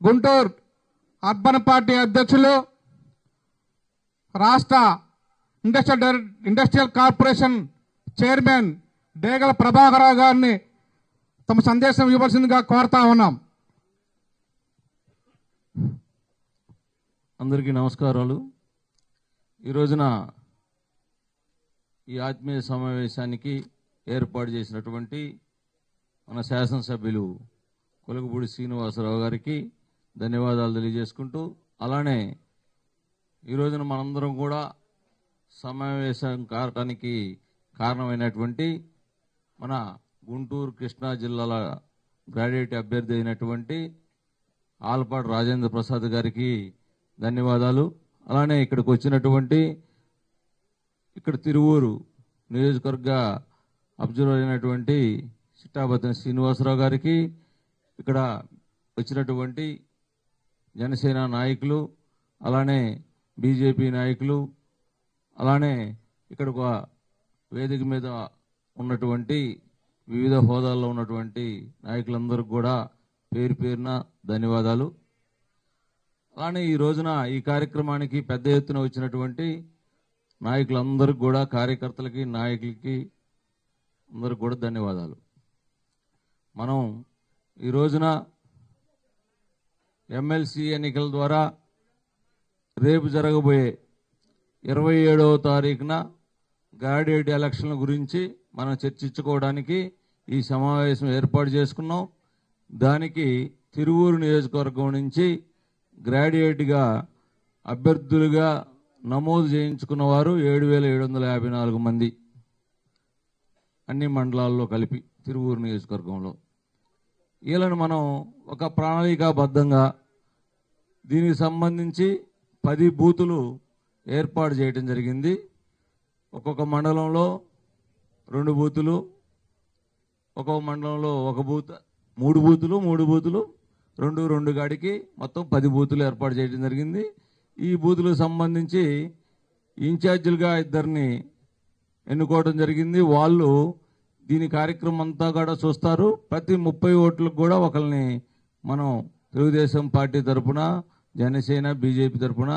Guntur urban party అధ్యక్షులు, రాష్ట్ర industrial corporation chairman డేగల ప్రభాకరరావు గారిని తమ సందేశం ఇవ్వాల్సిందిగా కోరుతా ఉన్నాం. అందరికీ నమస్కారాలు. ఈ రోజున ఈ ఆత్మీయ సమావేశానికి ఏర్పాటు చేసినటువంటి మన శాసనసభ్యులు కొలగపూడి శ్రీనివాసరావు గారికి ధన్యవాదాలు తెలియజేసుకుంటూ, అలానే ఈ రోజున మనందరం కూడా సమావేశం కావడానికి కారణమైనటువంటి మన గుంటూరు కృష్ణా జిల్లాల గ్రాడ్యుయేట్ అభ్యర్థి అయినటువంటి ఆలపాటి రాజేంద్ర ప్రసాద్ గారికి ధన్యవాదాలు. అలానే ఇక్కడికి వచ్చినటువంటి ఇక్కడ తిరువూరు నియోజకవర్గ అబ్జర్వర్ అయినటువంటి చిట్టాబత్తిన శ్రీనివాసరావు గారికి, ఇక్కడ వచ్చినటువంటి జనసేన నాయకులు, అలానే బీజేపీ నాయకులు, అలానే ఇక్కడ ఒక వేదిక మీద ఉన్నటువంటి వివిధ హోదాల్లో ఉన్నటువంటి నాయకులందరికీ కూడా పేరు పేరున ధన్యవాదాలు. అలానే ఈ రోజున ఈ కార్యక్రమానికి పెద్ద ఎత్తున వచ్చినటువంటి నాయకులందరికీ కూడా, కార్యకర్తలకి, నాయకులకి అందరికి కూడా ధన్యవాదాలు. మనం ఈ రోజున ఎమ్మెల్సీ ఎన్నికల ద్వారా రేపు జరగబోయే 27వ తారీఖున గ్రాడ్యుయేట్ ఎలక్షన్ల గురించి మనం చర్చించుకోవడానికి ఈ సమావేశం ఏర్పాటు చేసుకున్నాం. దానికి తిరువూరు నియోజకవర్గం నుంచి గ్రాడ్యుయేట్గా అభ్యర్థులుగా నమోదు చేయించుకున్న వారు 7,754 మంది, అన్ని మండలాల్లో కలిపి తిరువూరు నియోజకవర్గంలో. వీళ్ళని మనం ఒక ప్రణాళికాబద్ధంగా దీనికి సంబంధించి 10 బూతులు ఏర్పాటు చేయడం జరిగింది. ఒక్కొక్క మండలంలో 2 బూతులు, ఒక్కొక్క మండలంలో 1 బూత్, 3 బూతులు 2 గాడికి మొత్తం 10 బూతులు ఏర్పాటు చేయడం జరిగింది. ఈ బూతులకు సంబంధించి ఇన్ఛార్జీలుగా 2 ఎన్నుకోవడం జరిగింది. వాళ్ళు దీని కార్యక్రమం అంతా కూడా చూస్తారు. ప్రతి 30 ఓట్లకు కూడా ఒకరిని మనం తెలుగుదేశం పార్టీ తరఫున, జనసేన, బీజేపీ తరఫున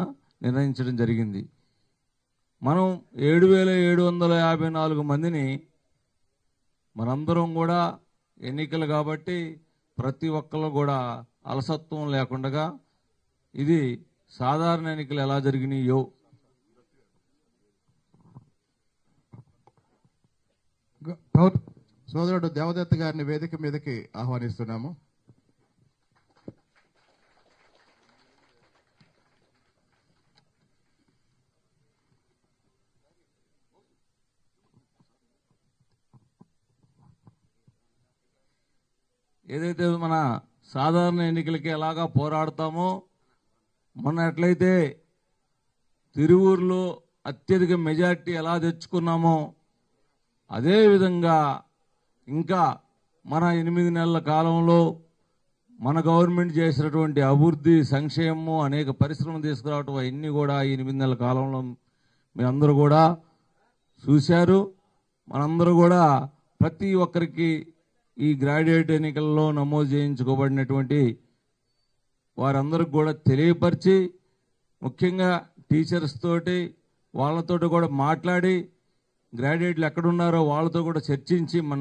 నిర్ణయించడం జరిగింది. మనం 7,754 మందిని మనందరం కూడా ఎన్నికలు కాబట్టి ప్రతి ఒక్కళ్ళు కూడా అలసత్వం లేకుండా, ఇది సాధారణ ఎన్నికలు ఎలా జరిగినాయో సోదరుడు దేవదత్త గారిని వేదిక మీదకి ఆహ్వానిస్తున్నాము. ఏదైతే మన సాధారణ ఎన్నికలకి ఎలాగా పోరాడతామో, మొన్న ఎట్లయితే తిరువూరులో అత్యధిక మెజార్టీ ఎలా తెచ్చుకున్నామో, అదేవిధంగా ఇంకా మన 8 నెలల కాలంలో మన గవర్నమెంట్ చేసినటువంటి అభివృద్ధి, సంక్షేమము, అనేక పరిశ్రమలు తీసుకురావటం, అవన్నీ కూడా ఈ 8 నెలల కాలంలో మీరందరూ కూడా చూశారు. మనందరూ కూడా ప్రతి ఒక్కరికి ఈ గ్రాడ్యుయేట్ ఎన్నికల్లో నమోదు చేయించుకోబడినటువంటి వారందరికి కూడా తెలియపరిచి, ముఖ్యంగా టీచర్స్ తోటి వాళ్ళతో కూడా మాట్లాడి, గ్రాడ్యుయేట్లు ఎక్కడున్నారో వాళ్ళతో కూడా చర్చించి మన